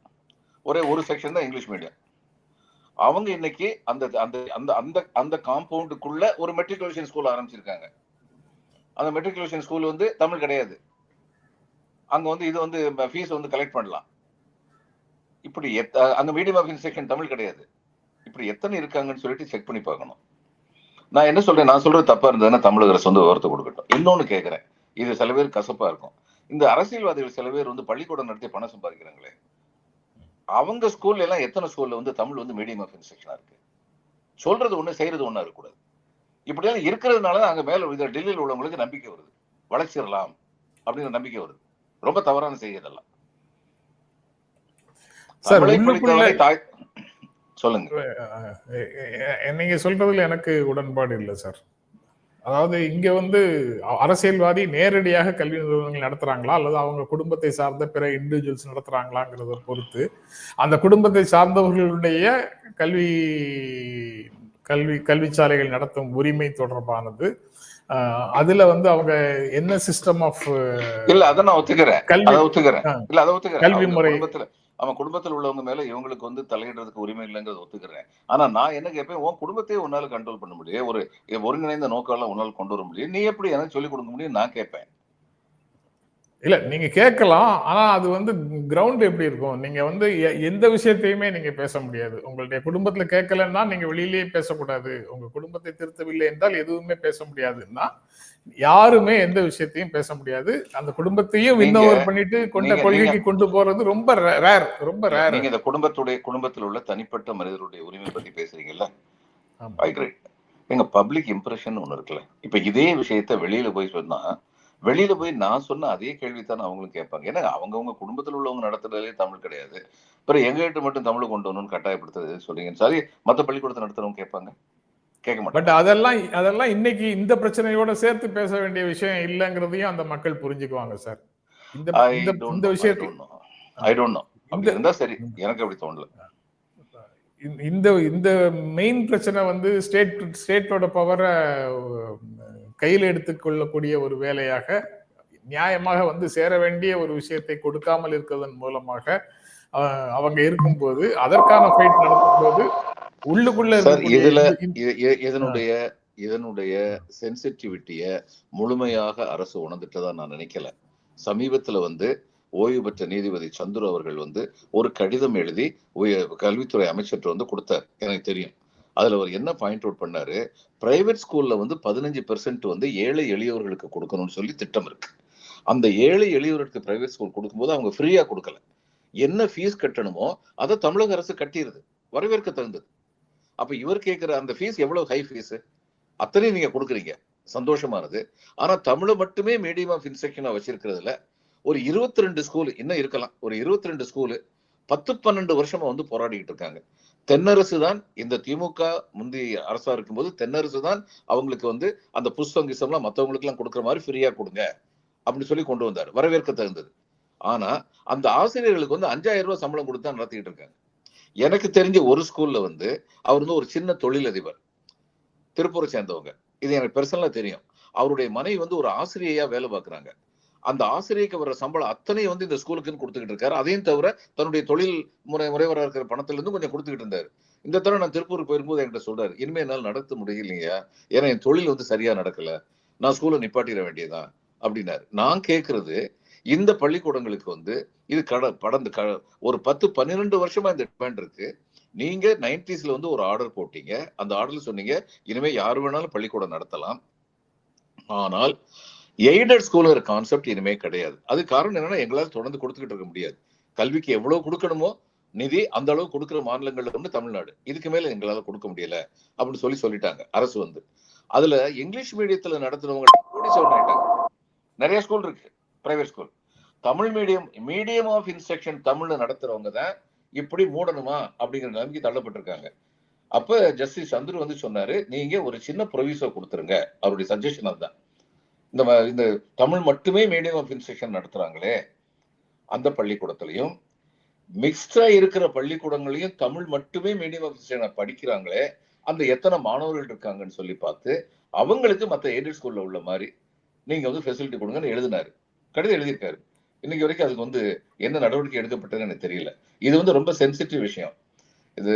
ஒரே ஒரு செக்ஷன் தான் இங்கிலீஷ் மீடியம். அவங்க இன்னைக்கு அந்த அந்த அந்த அந்த காம்பவுண்டுக்குள்ள ஒரு மெட்ரிகுலேஷன் ஸ்கூல் ஆரம்பிச்சிருக்காங்க. அந்த மெட்ரிகுலேஷன் ஸ்கூல் வந்து தமிழ் கிடையாது. அங்க வந்து இது வந்து ஃபீஸ் வந்து கலெக்ட் பண்ணலாம். இப்படி அங்க மீடியம் ஆஃப் இன்ஸ்ட்ரக்ஷன் தமிழ் கிடையாது. இப்படி எத்தனை இருக்காங்கன்னு சொல்லிட்டு செக் பண்ணி பார்க்கணும். நான் என்ன சொல்றேன், நான் சொல்றது தப்பா இருந்ததுன்னா தமிழக அரசு வந்து விவரத்தை கொடுக்கட்டும். இன்னொன்னு கேட்கிறேன், இது சில பேர் கசப்பா இருக்கும். இந்த அரசியல்வாதிகள் சில பேர் வந்து பள்ளிக்கூடம் நடத்தி பணம் சம்பாதிக்கிறாங்களே, அவங்க ஸ்கூல்ல எல்லாம் எத்தனை ஸ்கூல்ல வந்து தமிழ் வந்து மீடியம் ஆஃப் இன்ஸ்ட்ரக்ஷனா இருக்கு? சொல்றது ஒண்ணு செய்யறது ஒண்ணா இருக்கக்கூடாது. இப்படியெல்லாம் இருக்கிறதுனால அங்க மேல டெல்லியில் உள்ளவங்களுக்கு நம்பிக்கை வருது, வளர்ச்சிடலாம் அப்படிங்கிற நம்பிக்கை வருது. ரொம்ப தவறான செய்தி இதெல்லாம். சார் தமிழை உள்ளுக்குள்ள படித்தவரை தாய் சொல்லுங்க. நீங்க சொல்றதுல எனக்கு உடன்பாடு இல்லை சார். அதாவது இங்க வந்து அரசியல்வாதி நேரடியாக கல்வி நிறுவனங்கள் நடத்துறாங்களா அல்லது அவங்க குடும்பத்தை சார்ந்த பிற இண்டிவிஜுவல்ஸ் நடத்துறாங்களாங்கிறத பொறுத்து அந்த குடும்பத்தை சார்ந்தவர்களுடைய கல்வி கல்வி கல்விச்சாலைகள் நடத்தும் உரிமை தொடர்பானது. அதுல வந்து அவங்க என்ன சிஸ்டம் ஆஃப் இல்ல அதை நான் ஒத்துக்கிறேன், கல்வி கல்வி முறை அவன் குடும்பத்தில் உள்ளவங்க மேல இவங்களுக்கு வந்து தலையிடுறதுக்கு உரிமை இல்லைங்கிறத ஒத்துக்கிறேன். ஆனா நான் என்ன கேட்பேன், உன் குடும்பத்தையே உன்னால கண்ட்ரோல் பண்ண முடியும், ஒரு ஒருங்கிணைந்த நோக்கம் உன்னால கொண்டு வர முடியும், நீ எப்படி எனக்கு சொல்லிக் கொடுக்க முடியும் நான் கேட்பேன். இல்ல நீங்க கேட்கலாம், ஆனா அது வந்து கிரவுண்ட் எப்படி இருக்கும்? நீங்க வந்து எந்த விஷயத்தையுமே நீங்க பேச முடியாது. உங்களுடைய குடும்பத்துல கேட்கலன்னா நீங்க வெளியிலேயே பேசக்கூடாது. உங்க குடும்பத்தை திருத்தவில்லை என்றால் எதுவுமே பேச முடியாதுன்னா யாருமே எந்த விஷயத்தையும் பேச முடியாது. அந்த குடும்பத்தையும் வின்னோவர் பண்ணிட்டு கொண்ட கொள்கைக்கு கொண்டு போறது ரொம்ப ரேர், ரொம்ப ரேர். நீங்க இந்த குடும்பத்தில் உள்ள தனிப்பட்ட மனிதருடைய உரிமை பத்தி பேசுறீங்கல்ல, எங்க பப்ளிக் இம்ப்ரெஷன் ஒண்ணு இருக்குல்ல. இப்ப இதே விஷயத்த வெளியில போய் சொன்னா, வெளியில போய் நான் சொன்ன அதே கேள்வித்தானே அவங்களும் கேட்பாங்க. ஏன்னா அவங்கவுங்க குடும்பத்தில் உள்ளவங்க நடத்துறதுலே தமிழ் கிடையாது, அப்புறம் எங்ககிட்ட மட்டும் தமிழ் கொண்டு வரணும்னு கட்டாயப்படுத்துறது சொல்றீங்க. சரி, மத்த பள்ளிக்கூடத்தை நடத்துறவங்க கேட்பாங்க, கேட்க மாட்டாங்க. பட் அதெல்லாம் இன்னைக்கு இந்த பிரச்சனையோட சேர்த்து பேச வேண்டிய விஷயம் இல்லைங்கிறதையும் அந்த மக்கள் புரிஞ்சுக்குவாங்க சார். இந்த விஷயத்தை ஐ டோன்ட் நோ, அப்படி இருந்தா சரி, எனக்கு அப்படி தோணல. இந்த மெயின் பிரச்சனை வந்து ஸ்டேட்டோட பவரை கையில் எடுத்துக்கொள்ளக்கூடிய ஒரு வேலையாக நியாயமாக வந்து சேர வேண்டிய ஒரு விஷயத்தை கொடுக்காமல் இருக்கிறதன் மூலமாக அவங்க இருக்கும்போது, அதற்கான ஃபைட் நடக்கும் போது உள்ளுக்குள்ள இதனுடைய சென்சிட்டிவிட்டிய முழுமையாக அரசு உணர்ந்துட்டதா நான் நினைக்கல. சமீபத்துல வந்து ஓய்வு பெற்ற நீதிபதி சந்துரு அவர்கள் வந்து ஒரு கடிதம் எழுதி கல்வித்துறை அமைச்சர் வந்து கொடுத்தார், எனக்கு தெரியும். அதுல அவர் என்ன பாயிண்ட் அவுட் பண்ணாரு, பிரைவேட் ஸ்கூல்ல வந்து 15% வந்து ஏழை எளியவர்களுக்கு கொடுக்கணும்னு சொல்லி திட்டம் இருக்கு. அந்த ஏழை எளியவர்களுக்கு பிரைவேட் ஸ்கூல் கொடுக்கும்போது அவங்க ஃப்ரீயா கொடுக்கல, என்ன ஃபீஸ் கட்டணுமோ அதை தமிழக அரசு கட்டிடுது, வரவேற்க தகுந்தது. அப்ப இவர் கேட்கிற அந்த ஃபீஸ் எவ்வளவு ஹை ஃபீஸ், அத்தனையும் நீங்க கொடுக்குறீங்க, சந்தோஷமானது. ஆனா தமிழை மட்டுமே மீடியம் ஆஃப் இன்ஸ்ட்ரக்ஷனா வச்சிருக்கிறதுல ஒரு 22 ஸ்கூல் இன்னும் இருக்கலாம், ஒரு 22 ஸ்கூலு 10-12 வருஷமா வந்து போராடிக்கிட்டு இருக்காங்க. தென்னரசு தான் இந்த திமுக முந்தைய அரசா இருக்கும்போது தென்னரசு தான் அவங்களுக்கு வந்து அந்த புஸ்தகம் மற்றவங்களுக்கு எல்லாம் கொடுக்குற மாதிரி ஃப்ரீயா கொடுங்க அப்படின்னு சொல்லி கொண்டு வந்தார், வரவேற்க தகுந்தது. ஆனா அந்த ஆசிரியர்களுக்கு வந்து 5000 ரூபாய் சம்பளம் கொடுத்தா நடத்திக்கிட்டு இருக்காங்க. எனக்கு தெரிஞ்ச ஒரு ஸ்கூல்ல வந்து அவர் வந்து ஒரு சின்ன தொழிலதிபர், திருப்பூரை சேர்ந்தவங்க, இது எனக்கு பெர்சனலா தெரியும். அவருடைய மனைவி வந்து ஒரு ஆசிரியையா வேலை பார்க்குறாங்க. அந்த ஆசிரியருக்கு வர்ற சம்பளம் அத்தனையும் வந்து இந்த ஸ்கூலுக்குன்னு கொடுத்துக்கிட்டு இருக்காரு. அதையும் தவிர தன்னுடைய தொழில் முறைவராக இருக்கிற பணத்துல இருந்து கொஞ்சம் கொடுத்துக்கிட்டு இருந்தாரு. இந்த தடவை நான் திருப்பூருக்கு போயிருக்கும்போது என்கிட்ட சொல்றாரு, இனிமே என்னால் நடத்த முடியலையா, ஏன்னா என் தொழில் வந்து சரியா நடக்கல, நான் ஸ்கூலை நிப்பாட்டிட வேண்டியதான் அப்படின்னாரு. நான் கேட்கறது, இந்த பள்ளிக்கூடங்களுக்கு வந்து இது ஒரு 10-12 வருஷமா இந்த டிமாண்ட் இருக்கு. நீங்க 90s வந்து ஒரு ஆர்டர் போட்டீங்க, அந்த ஆர்டர்ல சொன்னீங்க இனிமே யாரு வேணாலும் பள்ளிக்கூடம் நடத்தலாம், ஆனால் எய்டட் ஸ்கூலுங்கிற கான்செப்ட் இனிமே கிடையாது. அது காரணம் என்னன்னா, எங்களால் தொடர்ந்து கொடுத்துக்கிட்டு இருக்க முடியாது, கல்விக்கு எவ்வளவு கொடுக்கணுமோ நிதி அந்த அளவு கொடுக்குற மாநிலங்கள்ல வந்து தமிழ்நாடு, இதுக்கு மேல எங்களால கொடுக்க முடியல அப்படின்னு சொல்லிட்டாங்க அரசு வந்து. அதுல இங்கிலீஷ் மீடியத்துல நடத்துறவங்க நிறைய ஸ்கூல் இருக்கு, private school. Tamil medium of instruction தமிழ்ல நடத்துறவங்க தான் இப்படி மூடணுமா அப்படிங்கிற நிலைமைக்கு தள்ளப்பட்டிருக்காங்க. அப்ப ஜஸ்டிஸ் சந்துரு வந்து சொன்னாரு, நீங்க ஒரு சின்ன ப்ரொவிசோ கொடுத்துருங்க, அவருடைய சஜஷன் அதுதான். இந்த தமிழ் மட்டுமே மீடியம் ஆஃப் இன்ஸ்ட்ரக்ஷன் நடத்துறாங்களே அந்த பள்ளிக்கூடத்திலையும், மிக்ஸ்டா இருக்கிற பள்ளிக்கூடங்களையும் தமிழ் மட்டுமே மீடியம் ஆஃப் இன்ஸ்ட்ரக்ஷன் படிக்கிறாங்களே அந்த எத்தனை மாணவர்கள் இருக்காங்கன்னு சொல்லி பார்த்து அவங்களுக்கு மற்ற எய்டட் ஸ்கூல்ல உள்ள மாதிரி நீங்க வந்து ஃபெசிலிட்டி கொடுங்கன்னு எழுதினாரு, கடிதம் எழுதியிருக்காரு. இன்னைக்கு வரைக்கும் அதுக்கு வந்து என்ன நடவடிக்கை எடுக்கப்பட்டதுன்னு எனக்கு தெரியல. இது வந்து ரொம்ப சென்சிட்டிவ் விஷயம். இது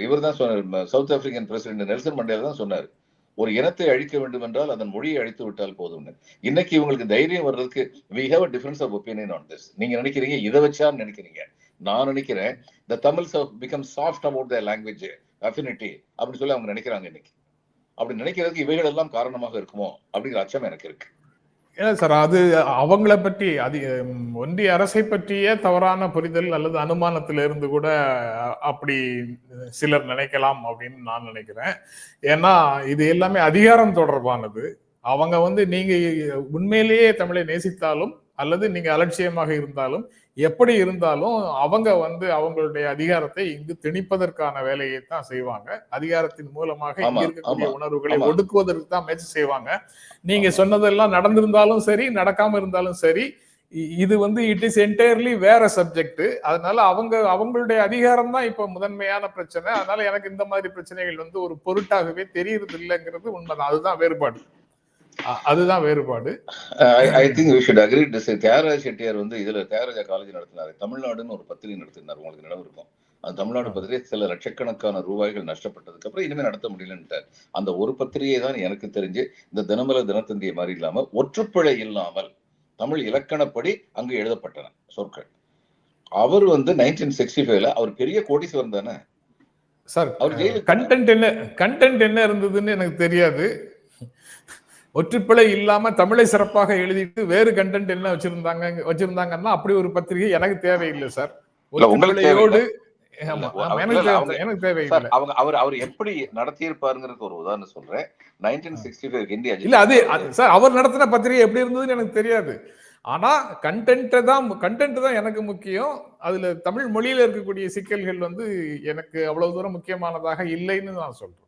இவர் தான் சொன்னார், south African president Nelson Mandela தான் சொன்னார், ஒரு இனத்தை அழிக்க வேண்டும் என்றால் அதன் மொழியை அழித்து விட்டால் போதும்னு. இன்னைக்கு இவங்களுக்கு தைரியம் வர்றதுக்கு we have a difference of opinion on this. நீங்க நினைக்கிறீங்க இதை வச்சா நினைக்கிறீங்க, நான் நினைக்கிறேன் the Tamils have become soft about their language affinity அப்படின்னு சொல்லி அவங்க நினைக்கிறாங்க. இன்னைக்கு அப்படி நினைக்கிறதுக்கு இவைகள் எல்லாம் காரணமாக இருக்குமோ அப்படிங்கிற அச்சம் எனக்கு இருக்கு. இல்ல சார், அது அவங்கள பற்றி அது ஒன்றிய அரசை பற்றிய தவறான புரிதல் அல்லது அனுமானத்திலிருந்து கூட அப்படி சிலர் நினைக்கலாம் அப்படின்னு நான் நினைக்கிறேன். ஏன்னா இது எல்லாமே அதிகாரம் தொடர்பானது. அவங்க வந்து நீங்க உண்மையிலேயே தமிழை நேசித்தாலும் அல்லது நீங்க அலட்சியமாக இருந்தாலும் எப்படி இருந்தாலும் அவங்க வந்து அவங்களுடைய அதிகாரத்தை இங்கு திணிப்பதற்கான வேலையை தான் செய்வாங்க. அதிகாரத்தின் மூலமாக இங்க ஆமா இருக்கக்கூடிய ஆமா உணர்வுகளை ஆமா ஒடுக்குவதற்கு தான் முயற்சி செய்வாங்க. நீங்க ஆமா சொன்னதெல்லாம் நடந்திருந்தாலும் சரி, நடக்காம இருந்தாலும் சரி, இது வந்து இட் இஸ் என்டையர்லி வேற சப்ஜெக்ட். அதனால அவங்களுடைய அதிகாரம் தான் இப்ப முதன்மையான பிரச்சனை. அதனால எனக்கு இந்த மாதிரி பிரச்சனைகள் வந்து ஒரு பொருட்டாகவே தெரியறது இல்லைங்கிறது உண்மைதான். அதுதான் வேறுபாடு. அதுதான் வேறுபாடு. I think we should agree to say Thyagaraja Chettiar வந்து இதுல தியாகராஜா காலேஜ் நடத்தினாரு. தமிழ்நாடுன்னு ஒரு பத்திரிகை நடத்தினார். உங்களுக்கு நினைவு இருக்கும். அந்த தமிழ்நாடு பத்திரிகை சில லட்சக்கணக்கான ரூபாய்கள் நஷ்டப்பட்டதுக்கு அப்புறம் இனிமே நடத்த முடியலன்ட்டார். அந்த ஒரு பத்திரிகை தான் எனக்கு தெரிஞ்சு இந்த தினமலர் தினத்தந்தியை மாதிரி இல்லாம ஒற்றுப்பிழை இல்லாமல் தமிழ் இலக்கணப்படி அங்கு எழுதப்பட்டன சொற்கள். அவர் வந்து 1965ல அவர் பெரிய கோடீஸ்வரன் தானே. சார், அவர் ஜெயிலுக்கு கண்டென்ட் என்ன இருந்ததுன்னு எனக்கு தெரியாது. ஒற்றுப்பிழை இல்லாம தமிழை சிறப்பாக எழுதிட்டு வேறு கண்டென்ட் என்ன வச்சிருந்தாங்கன்னா அப்படி ஒரு பத்திரிகை எனக்கு தேவையில்லை சார். ஒற்றுப்பிழையோடு எனக்கு தேவையில்லை. அவர் எப்படி நடத்தியிருப்பாருங்கிறது ஒரு உதாரணம் சொல்றேன். 1965 ஹிந்தி இல்ல அது சார், அவர் நடத்தின பத்திரிகை எப்படி இருந்ததுன்னு எனக்கு தெரியாது. ஆனா கண்டென்ட் தான் எனக்கு முக்கியம். அதுல தமிழ் மொழியில இருக்கக்கூடிய சிக்கல்கள் வந்து எனக்கு அவ்வளவு தூரம் முக்கியமானதாக இல்லைன்னு நான் சொல்றேன்.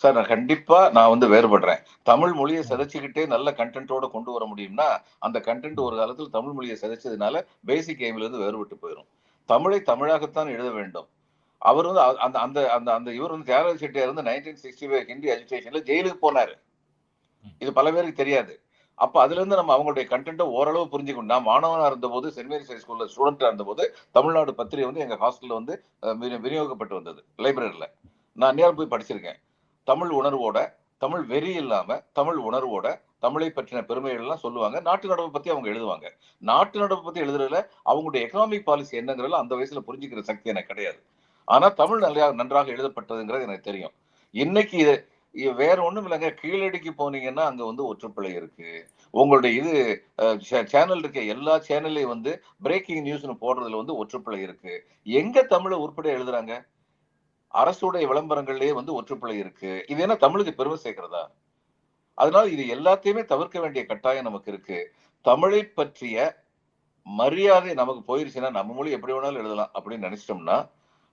சார், நான் கண்டிப்பா வந்து வேறுபடுறேன். தமிழ் மொழியை சிதைச்சுக்கிட்டே நல்ல கண்டென்ட்டோட கொண்டு வர முடியும்னா அந்த கண்டென்ட் ஒரு காலத்தில் தமிழ் மொழியை சிதைச்சதுனால பேசிக் எய்ம்ல இருந்து வேறுபட்டு போயிடும். தமிழை தமிழாகத்தான் எழுத வேண்டும். அவர் வந்து அந்த அந்த அந்த அந்த இவர் வந்து தியாகராஜ செட்டியார் வந்து 1965 ஹிந்தி அஜிடேஷன்ல ஜெயிலுக்கு போனாரு. இது பல பேருக்கு தெரியாது. அப்ப அதுல இருந்து நம்ம அவங்களுடைய கண்டென்ட்டை ஓரளவு புரிஞ்சுக்கணும். நான் மாணவனா இருந்தபோது சென்ட் மேரிஸ் ஹை ஸ்கூல்ல ஸ்டூடெண்டா இருந்தபோது தமிழ்நாடு பத்திரிகை வந்து எங்க ஹாஸ்டல்ல வந்து விநியோகிக்கப்பட்டு வந்தது லைப்ரரியில. நான் நேரம் போய் படிச்சிருக்கேன். தமிழ் உணர்வோட, தமிழ் வெறி இல்லாம தமிழ் உணர்வோட தமிழை பற்றின பெருமைகள் எல்லாம் சொல்லுவாங்க. நாட்டு நடப்பு பத்தி அவங்க எழுதுவாங்க. நாட்டு நடப்பு பத்தி எழுதுறதுல அவங்களுடைய எக்கனாமிக் பாலிசி என்னங்கிறதுல அந்த வயசுல புரிஞ்சுக்கிற சக்தி எனக்கு கிடையாது. ஆனா தமிழ் நன்றாக எழுதப்பட்டதுங்கிறது எனக்கு தெரியும். இன்னைக்கு இது வேற ஒண்ணும் இல்லைங்க. கீழடிக்கு போனீங்கன்னா அங்க வந்து ஒற்றுப்பிழை இருக்கு. உங்களுடைய இது சேனல் இருக்க எல்லா சேனல்லையும் வந்து பிரேக்கிங் நியூஸ்னு போடுறதுல வந்து ஒற்றுப்பிழை இருக்கு. எங்க தமிழை உருப்படியா எழுதுறாங்க? அரசுடைய விளம்பரங்கள்லயே வந்து ஒற்றுப்பிழை இருக்கு. இது என்ன தமிழுக்கு பெருமை சேர்க்கிறதா? அதனால இது எல்லாத்தையுமே தவிர்க்க வேண்டிய கட்டாயம் நமக்கு இருக்கு. தமிழை பற்றிய மரியாதை நமக்கு போயிருச்சுன்னா நம்ம மொழி எப்படி வேணாலும் எழுதலாம் அப்படின்னு நினைச்சிட்டோம்னா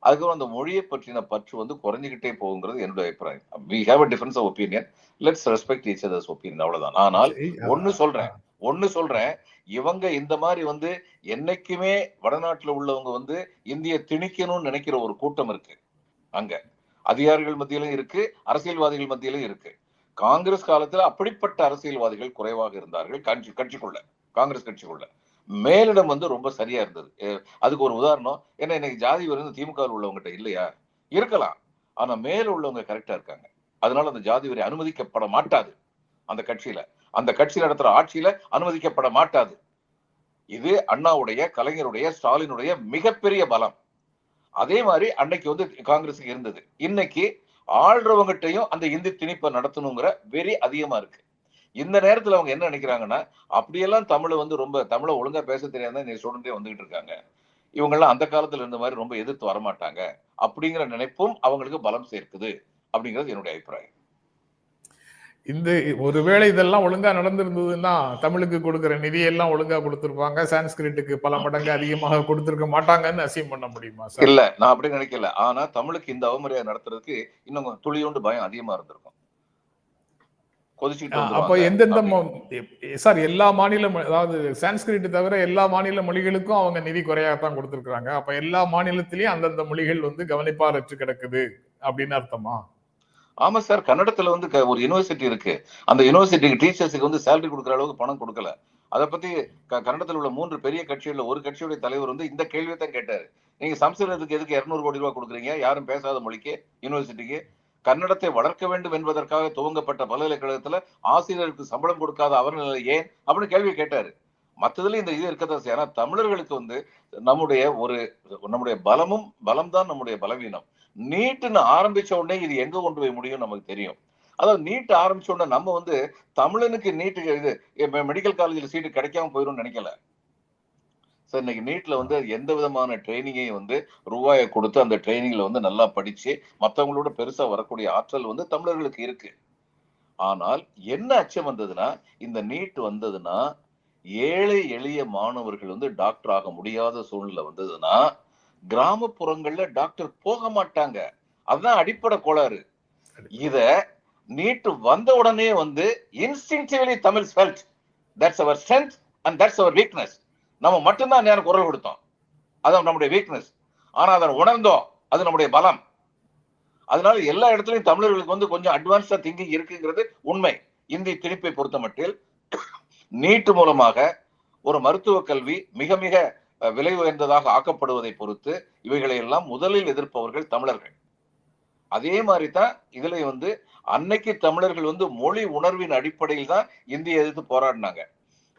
அதுக்கப்புறம் அந்த மொழியை பற்றின பற்று வந்து குறைஞ்சிக்கிட்டே போகுங்கிறது என்னுடைய அபிப்பிராயம். we have a difference of opinion, let's respect each other's opinion, அவ்வளவுதான். ஆனால் ஒண்ணு சொல்றேன், இவங்க இந்த மாதிரி வந்து என்னைக்குமே வடநாட்டுல உள்ளவங்க வந்து இந்திய திணிக்கணும்னு நினைக்கிற ஒரு கூட்டம் இருக்கு. அங்க அதிகாரிகள் மத்தியிலும் இருக்கு, அரசியல்வாதிகள் மத்தியிலும் இருக்கு. காங்கிரஸ் காலத்துல அப்படிப்பட்ட அரசியல்வாதிகள் குறைவாக இருந்தார்கள். கட்சிக்குள்ள காங்கிரஸ் கட்சிக்குள்ள மேலிடம் வந்து ரொம்ப சரியா இருந்தது. அதுக்கு ஒரு உதாரணம் என்ன, இன்னைக்கு ஜாதி வெறி திமுக உள்ளவங்ககிட்ட இல்லையா? இருக்கலாம். ஆனா மேல உள்ளவங்க கரெக்டா இருக்காங்க. அதனால அந்த ஜாதி வெறி அனுமதிக்கப்பட மாட்டாது. அந்த கட்சி நடத்துற ஆட்சியில அனுமதிக்கப்பட மாட்டாது. இது அண்ணாவுடைய, கலைஞருடைய, ஸ்டாலினுடைய மிகப்பெரிய பலம். அதே மாதிரி அன்னைக்கு வந்து காங்கிரஸுக்கு இருந்தது. இன்னைக்கு ஆள்றவங்கிட்டையும் அந்த இந்தி திணிப்பை நடத்தணுங்கிற வெறி அதிகமா இருக்கு. இந்த நேரத்துல அவங்க என்ன நினைக்கிறாங்கன்னா, அப்படியெல்லாம் தமிழை வந்து ரொம்ப தமிழை ஒழுங்கா பேச தெரியாதான் நீ ஸ்டூடெண்டே வந்துகிட்டு இருக்காங்க. இவங்க எல்லாம் அந்த காலத்துல இருந்த மாதிரி ரொம்ப எதிர்த்து வரமாட்டாங்க அப்படிங்கிற நினைப்பும் அவங்களுக்கு பலம் சேர்க்குது அப்படிங்கிறது என்னுடைய அபிப்பிராயம். இந்த ஒருவேளை இதெல்லாம் ஒழுங்கா நடந்திருந்ததுன்னா தமிழுக்கு கொடுக்கிற நிதியெல்லாம் ஒழுங்கா கொடுத்திருப்பாங்க. சான்ஸ்கிரிட்டுக்கு பல மடங்கு அதிகமாக கொடுத்திருக்க மாட்டாங்கன்னு அசீம் பண்ண முடியுமா சார்? இல்ல, நான் அப்படி நினைக்கல. ஆனா தமிழுக்கு இந்த அவமரியாதை நடத்துறதுக்கு இன்னும் துளியோண்டு பயம் அதிகமா இருந்திருக்கும். அப்ப எந்தெந்த சார் எல்லா மாநிலம், அதாவது சான்ஸ்கிரிட் தவிர எல்லா மாநில மொழிகளுக்கும் அவங்க நிதி குறையாத்தான் கொடுத்திருக்காங்க. அப்ப எல்லா மாநிலத்திலயும் அந்தந்த மொழிகள் வந்து கவனிப்பாரற்று கிடக்குது அப்படின்னு அர்த்தமா? ஆமா சார், கன்னடத்துல வந்து ஒரு யூனிவர்சிட்டி இருக்கு. அந்த யூனிவர்சிட்டிக்கு டீச்சர்ஸுக்கு வந்து சேலரி கொடுக்குற அளவுக்கு பணம் கொடுக்கல. அதை பத்தி கன்னடத்தில் உள்ள 3 பெரிய கட்சிகள்ல ஒரு கட்சியுடைய தலைவர் வந்து இந்த கேள்வியை தான் கேட்டாரு. நீங்க சம்ஸ்கிருதத்துக்கு எதுக்கு 200 கோடி ரூபாய் கொடுக்குறீங்க? யாரும் பேசாத மொழிக்கு யூனிவர்சிட்டிக்கு. கன்னடத்தை வளர்க்க வேண்டும் என்பதற்காக துவங்கப்பட்ட பல்கலைக்கழகத்துல ஆசிரியருக்கு சம்பளம் கொடுக்காத அவர்நிலை ஏன் அப்படின்னு கேள்வி கேட்டாரு. மற்றதுல இந்த இது இருக்கதான் செய்யும். ஆனா தமிழர்களுக்கு வந்து நம்முடைய பலம் தான் நம்முடைய பலவீனம். நீட்டுன்னு ஆரம்பிச்ச உடனே இது எங்க கொண்டு போய் முடியும் நமக்கு தெரியும். அதாவது நீட் ஆரம்பிச்ச உடனே நம்ம வந்து தமிழனுக்கு நீட்டு இது மெடிக்கல் காலேஜில் சீட்டு கிடைக்காம போயிடும் நினைக்கல சார். இன்னைக்கு நீட்ல வந்து எந்த விதமான ட்ரைனிங்கையும் வந்து ரூபாயை கொடுத்து அந்த ட்ரைனிங்ல வந்து நல்லா படிச்சு மற்றவங்களோட பெருசா வரக்கூடிய ஆற்றல் வந்து தமிழர்களுக்கு இருக்கு. ஆனால் என்ன அச்சம் வந்ததுன்னா, இந்த நீட் வந்ததுன்னா ஏழை எளிய மாணவர்கள் வந்து டாக்டர் ஆக முடியாத சூழ்நிலை வந்ததுன்னா கிராமப்புறங்கள்ல டாக்டர் போக மாட்டாங்க. அதுதான் அடிப்படை கோளாறு. இத நீட் வந்த உடனே வந்து instinctively Tamil felt that's our strength and that's our weakness. நம்ம மட்டும்தான் நேரம் குரல் கொடுத்தோம், அது நம்முடைய வீக்னஸ். ஆனா அதை உணர்ந்தோம், அது நம்முடைய பலம். அதனால எல்லா இடத்துலயும் தமிழர்களுக்கு வந்து கொஞ்சம் அட்வான்ஸ்டா திங்கிங் இருக்குங்கிறது உண்மை. இந்தி திணிப்பை பொறுத்த மட்டில் நீட் மூலமாக ஒரு மருத்துவ கல்வி மிக மிக விலை உயர்ந்ததாக ஆக்கப்படுவதை பொறுத்து இவைகளை எல்லாம் முதலில் எதிர்ப்பவர்கள் தமிழர்கள். அதே மாதிரி தான் இதுல வந்து அன்னைக்கு தமிழர்கள் வந்து மொழி உணர்வின் அடிப்படையில் தான் இந்தியை எதிர்த்து போராடினாங்க.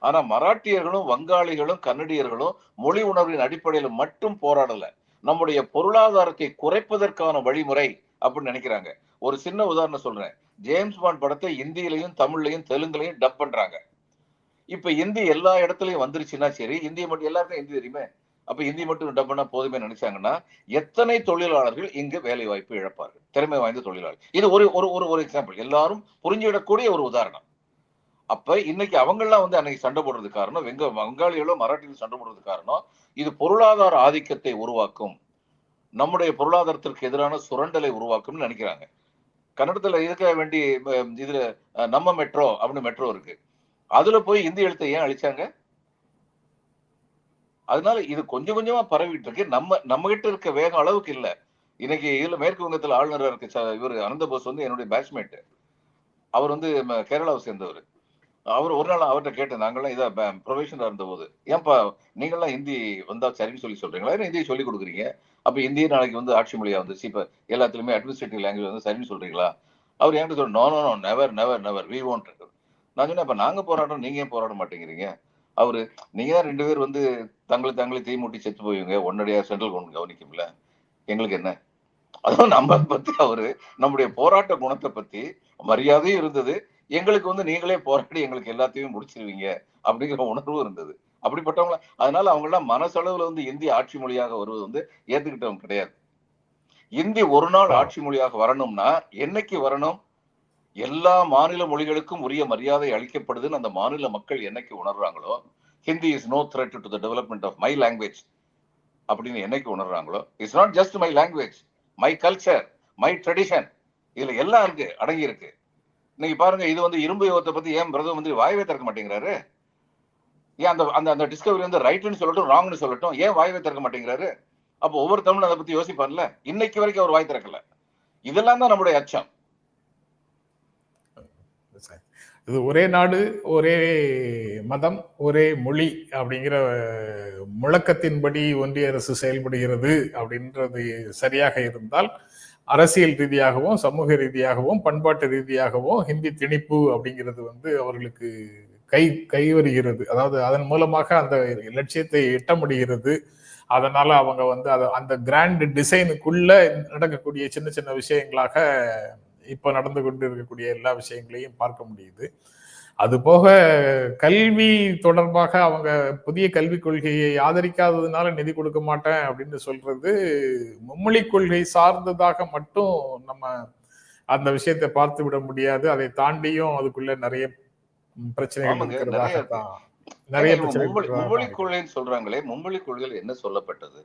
ஆனா மராட்டியர்களும் வங்காளிகளும் கன்னடியர்களும் மொழி உணர்வின் அடிப்படையில் மட்டும் போராடல, நம்முடைய பொருளாதாரத்தை குறைப்பதற்கான வழிமுறை அப்படின்னு நினைக்கிறாங்க. ஒரு சின்ன உதாரணம் சொல்றேன். ஜேம்ஸ் பாண்ட் படத்தை இந்தியிலையும் தமிழ்லையும் தெலுங்குலையும் டப் பண்றாங்க. இப்ப இந்தி எல்லா இடத்துலயும் வந்துருச்சுன்னா சரி, இந்திய மட்டும் எல்லாருக்கும் ஹிந்தி தெரியுமே, அப்ப ஹிந்தி மட்டும் டப் பண்ணா போதுமே நினைச்சாங்கன்னா எத்தனை தொழிலாளர்கள் இங்கு வேலை வாய்ப்பு இழப்பார்கள், திறமை வாய்ந்த தொழிலாளர்கள். இது ஒரு ஒரு ஒரு எக்ஸாம்பிள், எல்லாரும் புரிஞ்சிடக்கூடிய ஒரு உதாரணம். அப்ப இன்னைக்கு அவங்கெல்லாம் வந்து அன்னைக்கு சண்டை போடுறது காரணம், வங்காளிகளோ மராட்டியிலும் சண்டை போடுறது காரணம், இது பொருளாதார ஆதிக்கத்தை உருவாக்கும், நம்முடைய பொருளாதாரத்திற்கு எதிரான சுரண்டலை உருவாக்கும்னு நினைக்கிறாங்க. கன்னடத்துல இருக்க வேண்டிய இதுல நம்ம மெட்ரோ அப்படின்னு மெட்ரோ இருக்கு, அதுல போய் இந்தி எழுத்தை ஏன் அழிச்சாங்க? அதனால இது கொஞ்சம் கொஞ்சமா பரவிட்டு இருக்கு. நம்ம கிட்ட இருக்க வேகம் அளவுக்கு இல்ல. இன்னைக்கு இதுல மேற்கு வங்கத்துல ஆளுநரா இருக்கு இவர் அனந்த போஸ் வந்து என்னுடைய பேட்ச்மேட். அவர் வந்து கேரளாவை சேர்ந்தவர். அவர் ஒரு நாள் அவர்கிட்ட கேட்டேன், நாங்கெல்லாம் இதை ப்ரொஃபஷனலா இருந்த போது, ஏன்பா நீங்கெல்லாம் ஹிந்தி வந்தா சரின்னு சொல்றீங்களா, ஹிந்தியை சொல்லி கொடுக்குறீங்க, அப்ப இந்திய நாளைக்கு வந்து ஆட்சி மொழியா வந்துச்சு, இப்ப எல்லாத்துலயுமே அட்மினிஸ்ட்ரேட்டிவ் லாங்குவேஜ் வந்து சரின்னு சொல்றீங்களா? அவர் என்கிட்ட சொல்ற, no no no never never never we want. நான் சொன்னேன், அப்ப நாங்க போராடுறோம், நீங்க ஏன் போராட மாட்டேங்கிறீங்க? அவரு, நீங்க தான் 2 பேர் வந்து தங்களை தீ மூட்டி செத்து போவீங்க, உடனடியா சென்ட்ரல் கவர்மெண்ட் கவனிக்கும்ல, எங்களுக்கு என்ன? அதுவும் நம்ம பத்தி அவரு நம்முடைய போராட்ட குணத்தை பத்தி மரியாதையும் இருந்தது, எங்களுக்கு வந்து நீங்களே போராடி எங்களுக்கு எல்லாத்தையும் முடிச்சிருவீங்க அப்படிங்கிற உணர்வும் இருந்தது. அப்படிப்பட்டவங்க, அதனால அவங்க எல்லாம் மனசளவுல வந்து இந்தி ஆட்சி மொழியாக வருவது வந்து ஏத்துக்கிட்டவங்க கிடையாது. இந்தி ஒரு நாள் ஆட்சி மொழியாக வரணும்னா என்னைக்கு வரணும்? எல்லா மாநில மொழிகளுக்கும் உரிய மரியாதை அளிக்கப்படுதுன்னு அந்த மாநில மக்கள் என்னைக்கு உணர்றாங்களோ, Hindi is no threat to the development of my language அப்படின்னு என்னைக்கு உணர்றாங்களோ, it's not just my language, my culture, my tradition, இதுல எல்லாம் இருக்கு, அடங்கி இருக்கு. இன்னைக்கு பாருங்க, இது வந்து இரும்பு யுகத்தை பத்தி ஏன் பிரதம மந்திரி வாயவே திறக்க மாட்டேங்கிறாரு? ஏன் அந்த அந்த அந்த டிஸ்கவரி வந்து ரைட்னு சொல்லட்டும் ராங்னு சொல்லட்டும், ஏன் வாயவே திறக்க மாட்டேங்கிறாரு? அப்போ ஒவ்வொரு தமிழும் அதை பத்தி யோசிப்பார்ல. இன்னைக்கு வரைக்கும் அவர் வாய் திறக்கல. இதெல்லாம் தான் நம்முடைய அச்சம். இது ஒரே நாடு, ஒரே மதம், ஒரே மொழி அப்படிங்கிற முழக்கத்தின்படி ஒன்றிய அரசு செயல்படுகிறது அப்படின்றது சரியாக இருந்தால், அரசியல் ரீதியாகவும் சமூக ரீதியாகவும் பண்பாட்டு ரீதியாகவும் ஹிந்தி திணிப்பு அப்படிங்கிறது வந்து அவர்களுக்கு கை வருகிறது. அதாவது அதன் மூலமாக அந்த லட்சியத்தை எட்ட முடிகிறது. அதனால அவங்க வந்து அந்த கிராண்ட் டிசைனுக்குள்ள நடக்கக்கூடிய சின்ன சின்ன விஷயங்களாக இப்ப நடந்து கொண்டு இருக்கக்கூடிய எல்லா விஷயங்களையும் பார்க்க முடியுது. அது போக கல்வி தொடர்பாக அவங்க புதிய கல்விக் கொள்கையை ஆதரிக்காததுனால நிதி கொடுக்க மாட்டேன் அப்படின்னு சொல்றது மும்மொழி கொள்கை சார்ந்ததாக மட்டும் நம்ம அந்த விஷயத்தை பார்த்து விட முடியாது. அதை தாண்டியும் அதுக்குள்ள நிறைய பிரச்சனைகள் இருக்கிறதாகத்தான். நிறைய மும்மொழி கொள்கைன்னு சொல்றாங்களே, மும்மொழி கொள்கையில் என்ன சொல்லப்பட்டது?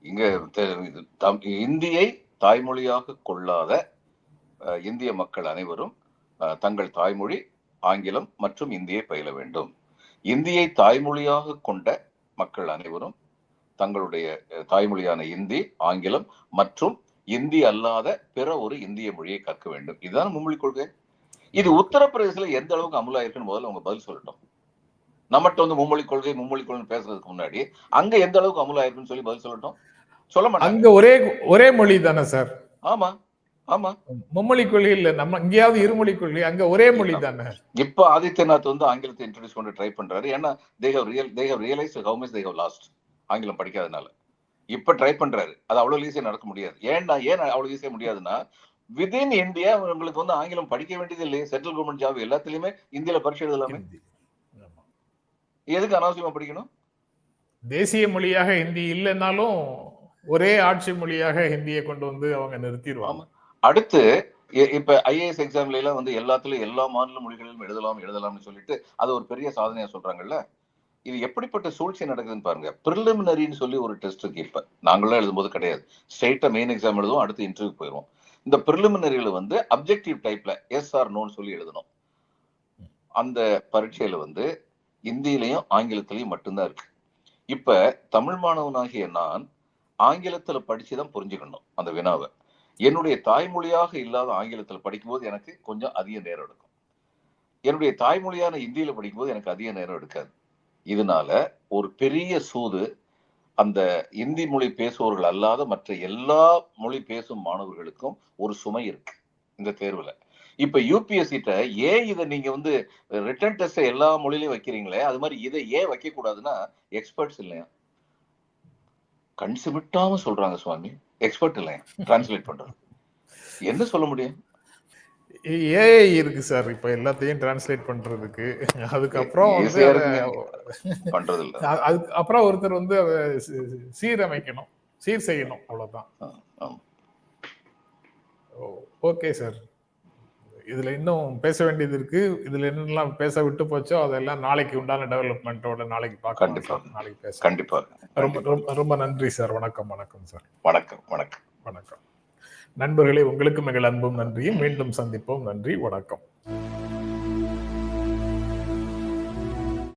இங்க இந்தியை தாய்மொழியாக கொள்ளாத இந்திய மக்கள் அனைவரும் தங்கள் தாய்மொழி ஆங்கிலம் மற்றும் இந்தியை பயில வேண்டும். இந்தியை தாய்மொழியாக கொண்ட மக்கள் அனைவரும் தங்களுடைய தாய்மொழியான இந்தி, ஆங்கிலம் மற்றும் இந்தி அல்லாத பிற ஒரு இந்திய மொழியை கற்க வேண்டும். இதுதான் மும்மொழி கொள்கை. இது உத்தரப்பிரதேசல எந்த அளவுக்கு அமுலாயிருக்குன்னு முதல்ல அவங்க பதில் சொல்லட்டும். நம்மகிட்ட வந்து மும்மொழி கொள்கை பேசுறதுக்கு முன்னாடி அங்க எந்த அளவுக்கு அமுலாயிருக்குன்னு சொல்லி பதில் சொல்லட்டும். சொல்ல மாட்டாங்க. அங்க ஒரே மொழி தானே சார்? ஆமா ஆமா, மும்மொழி கொள்கை இல்ல. நம்ம இங்கேயாவது இருமொழி கொள்கை, அங்க ஒரே மொழி தானே. இப்ப ஆதித்யநாத் வந்து ஆங்கிலத்தை இன்ட்ரோடியூஸ் பண்ண ட்ரை பண்றாரு. ஏன்னா they have realized how much they have lost ஆங்கிலம் படிக்காதனால. இப்ப ட்ரை பண்றாரு. அது அவ்வளவு ஈஸியா நடக்க முடியாது. ஏன் அவ்வளவு ஈஸியா முடியாதுன்னா, விதின் இந்தியா உங்களுக்கு வந்து ஆங்கிலம் படிக்க வேண்டியது இல்லையே. சென்ட்ரல் கவர்மெண்ட் ஜாப் எல்லாத்துலயுமே இந்தியில பரீட்சை எழுதலாமே. ஹிந்தி. ஆமா. எதுக்கு அனாவசியமா படிக்கணும்? தேசிய மொழியாக ஹிந்தி இல்லைன்னாலும் ஒரே ஆட்சி மொழியாக ஹிந்தியை கொண்டு வந்து அவங்க நிறுத்திடுவாங்க. அடுத்து இப்ப ஐஏஎஸ் எக்ஸாம்ல எல்லாம் வந்து எல்லாத்துலயும் எல்லா மாநில மொழிகளிலும் எழுதலாம்னு சொல்லிட்டு அது ஒரு பெரிய சாதனையா சொல்றாங்கல்ல. இது எப்படிப்பட்ட சூழ்ச்சி நடக்குதுன்னு பாருங்க. பிரிலிமினரின்னு சொல்லி ஒரு டெஸ்ட் இருக்கு. இப்ப நாங்களும் எழுதும்போது கிடையாது. ஸ்ட்ரெயிட்டா மெயின் எக்ஸாம் எழுதுவோம், அடுத்து இன்டர்வியூ போயிடுவோம். இந்த பிரிலிமினரியில வந்து அப்ஜெக்டிவ் டைப்ல எஸ் ஆர் நோன்னு சொல்லி எழுதணும். அந்த பரீட்சையில வந்து இந்தியிலையும் ஆங்கிலத்திலையும் மட்டும்தான் இருக்கு. இப்ப தமிழ் மாணவனாகிய நான் ஆங்கிலத்துல படிச்சுதான் புரிஞ்சுக்கணும் அந்த வினாவை. என்னுடைய தாய்மொழியாக இல்லாத ஆங்கிலத்துல படிக்கும்போது எனக்கு கொஞ்சம் அதிக நேரம் எடுக்கும். என்னுடைய தாய்மொழியான இந்தியில படிக்கும்போது எனக்கு அதிக நேரம் எடுக்காது. இதனால ஒரு பெரிய சூது அந்த இந்தி மொழி பேசுபவர்கள் அல்லாத மற்ற எல்லா மொழி பேசும் மாணவர்களுக்கும் ஒரு சுமை இருக்கு இந்த தேர்வுல. இப்ப யூபிஎஸ்சிட்ட ஏன் இதை நீங்க வந்து ரிட்டன் டெஸ்ட் எல்லா மொழியிலையும் வைக்கிறீங்களே, அது மாதிரி இதை ஏன் வைக்க கூடாதுன்னா எக்ஸ்பர்ட்ஸ் இல்லையா? கண் சிமிட்டாம சொல்றாங்க சுவாமி, எக்ஸ்பர்ட் இல்லையா டிரான்ஸ்லேட் பண்றது. என்ன சொல்ல முடியும்? ஏஐ இருக்கு சார் இப்ப எல்லாத்தையும் டிரான்ஸ்லேட் பண்றதுக்கு. அதுக்கப்புறம் வந்து பண்றது இல்ல. அதுக்கப்புறம் ஒருத்தர் வந்து அதை சீரமைக்கணும், சீர் செய்யணும், அவ்வளவுதான். ஓகே சார், இதுல இன்னும் பேச வேண்டியது இருக்கு. இதுல என்னெல்லாம் பேச விட்டு போச்சோ அதெல்லாம் நாளைக்கு உண்டான டெவலப்மெண்ட்டோட நாளைக்கு பார்க்கலாம். நாளைக்கு பேச கண்டிப்பா. ரொம்ப நன்றி சார். வணக்கம். வணக்கம் சார். வணக்கம். வணக்கம். வணக்கம் நண்பர்களே, உங்களுக்கு எங்கள் அன்பும் நன்றியும். மீண்டும் சந்திப்போம். நன்றி. வணக்கம்.